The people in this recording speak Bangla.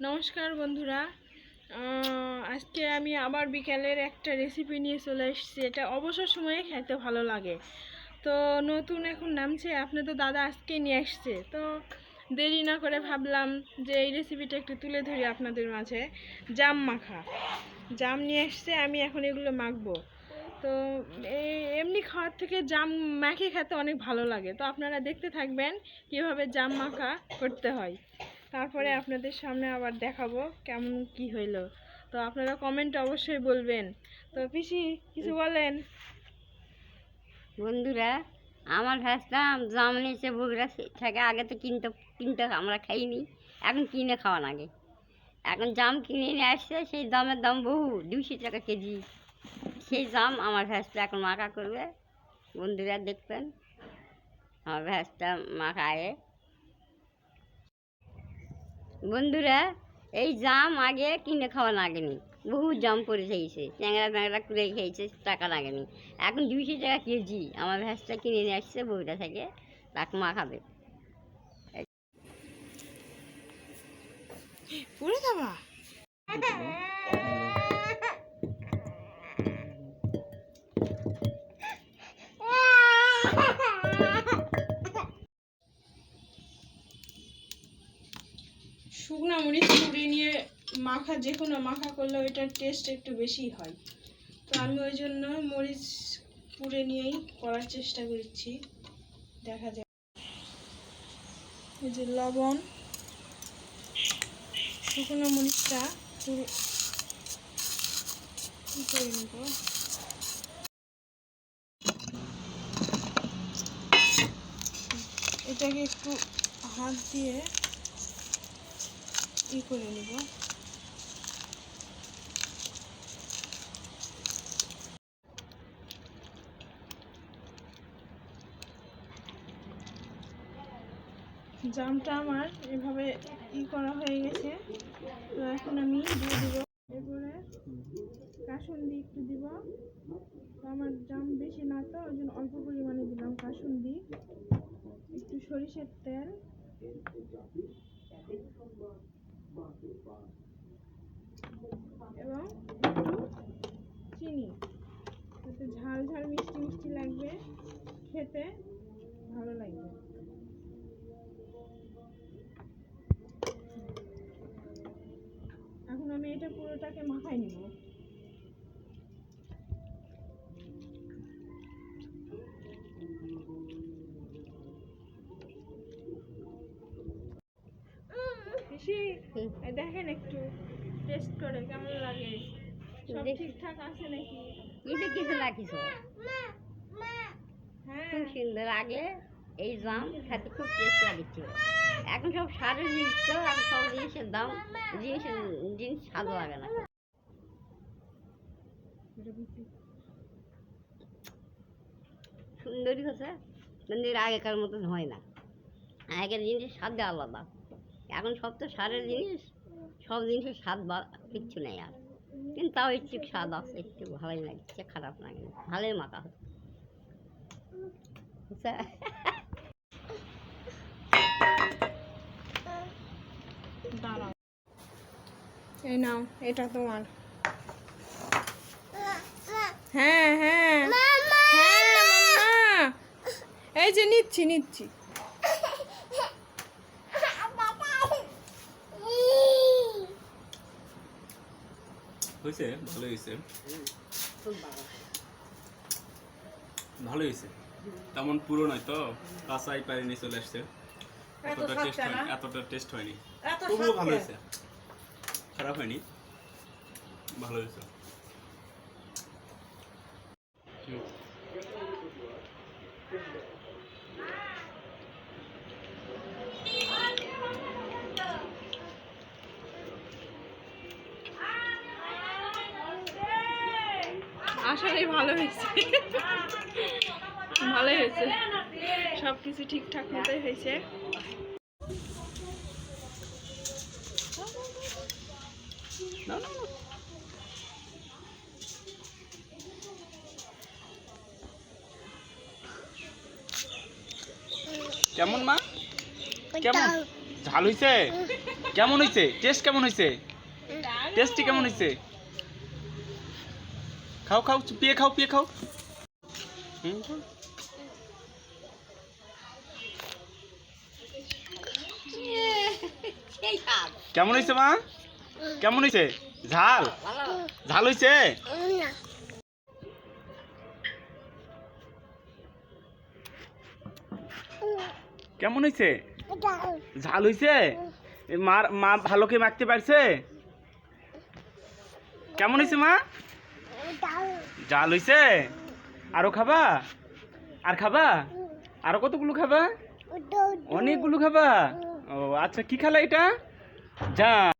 নমস্কার বন্ধুরা, আজকে আমি আবার বিকেলের একটা রেসিপি নিয়ে চলে এসেছি। এটা অবসর সময়ে খেতে ভালো লাগে। তো নতুন এখন নামছে, আপনি তো দাদা আজকেই নিয়ে আসছে, তো দেরি না করে ভাবলাম যে এই রেসিপিটা একটু তুলে ধরি আপনাদের মাঝে। জাম মাখা, জাম নিয়ে এসছে, আমি এখন এগুলো মাখবো। তো এমনি খাওয়ার থেকে জাম মাখে খেতে অনেক ভালো লাগে। তো আপনারা দেখতে থাকবেন কীভাবে জাম মাখা করতে হয়, তারপরে আপনাদের সামনে আবার দেখাবো কেমন কি হইলো। তো আপনারা কমেন্ট অবশ্যই বলবেন। তো পিসি কিছু বলেন। বন্ধুরা, আমার ভাবতাম জাম নিচে বগুড়া থেকে আগে তো কিনতে আমরা খাইনি, এখন কিনে খাওয়া লাগে। এখন জাম কিনে নিয়ে আসছে, সেই জামের দাম বহু 200 টাকা কেজি। সেই জাম আমার ভ্যাসটা এখন মাখা করবে। বন্ধুরা দেখবেন আমার ভ্যাসটা মাখায়। বন্ধুরা, এই জাম আগে কিনে খাওয়া লাগেনি, বহু জাম পরে খেয়েছে, চ্যাংড়া ট্যাংরা করে খেয়েছে, টাকা লাগেনি। এখন 200 টাকা কেজি আমার ভ্যাসটা কিনে নিয়ে আসছে বগুড়া থেকে, তাকে মাখাবে। পুরো খাবা? শুকনো মরিচ পুড়িয়ে নিয়ে মাখা, যে কোনো মাখা করলে ওইটার টেস্ট একটু বেশি হয়। তো আমি ওই জন্য মরিচ পুড়ে নিয়েই করার চেষ্টা করছি, দেখা যায়। এই যে লবণ, শুকনো মরিচটা পুরো করে নেব। এটাকে একটু হাত দিয়ে করে নেব। জামটা আমার এভাবে করা হয়ে গেছে। তো এখন আমি দিয়ে দিব, এরপরে কাসুন্দি একটু দিব। তো আমার জাম বেশি না, তো ওই জন্য অল্প পরিমাণে দিলাম কাসুন্দি, একটু সরিষার তেল, এবং একটু চিনি। যাতে ঝাল ঝাল মিষ্টি মিষ্টি লাগবে, খেতে ভালো লাগবে। এখন আমি এটা পুরোটাকে মাখাই নিব। দেখেন একটু টেস্ট করে কেমন লাগে, সব ঠিকঠাক আছে নাকি? এটা কিছু লাগিস, খুব সুন্দর লাগে। এই জাম খেতে খুব টেস্ট লাগছিল। এখন সব সারের জিনিস, তো এখন সব জিনিসের দাম, জিনিস স্বাদ লাগে না। সুন্দরই হচ্ছে, কিন্তু আগেকার মতন হয় না। আগেকার জিনিসের স্বাদ আলাদা, এখন সব তো সারের জিনিস, সব জিনিসের স্বাদ বা কিচ্ছু নেই আর। কিন্তু তাও একটু স্বাদ আছে, একটু ভালোই লাগছে, খারাপ লাগে না, ভালোই মাখা হচ্ছে। এই নাও, এটা তোমার। হ্যাঁ হ্যাঁ হ্যাঁ মাম্মা, এই যে নিচ্ছি নিচ্ছি। হয়েছে, ভালো হয়েছে, ভালো হয়েছে। তেমন পুরো নয় তো, কাঁচাই পারিনি, চলে আসছে। এতটা টেস্ট হয়নি, তবুও ভালো হয়েছে, খারাপ হয়নি, ভালো হয়েছে। আসলেই ভালো হয়েছে, ভালোই হয়েছে, সব কিছু ঠিকঠাক মতোই হয়েছে। কেমন মা, কেমন ঝাল হয়েছে? কেমন হয়েছে? টেস্ট কেমন হয়েছে? টেস্টি কেমন হয়েছে? খাও খাও, পিয়ে খাও, পিয়ে খাও। কেমন হয়েছে মা? কেমন হয়েছে? ঝাল ঝাল হয়েছে? কেমন হয়েছে? ঝাল হয়েছে? মা ভালো করে মাখতে পারছে? কেমন হয়েছে মা? জাল হয়েছে? আরো খাবা? আর খাবা? আরো কতগুলো খাবা? অনেকগুলো খাবা? ও আচ্ছা, কি খেলা এটা? জাম।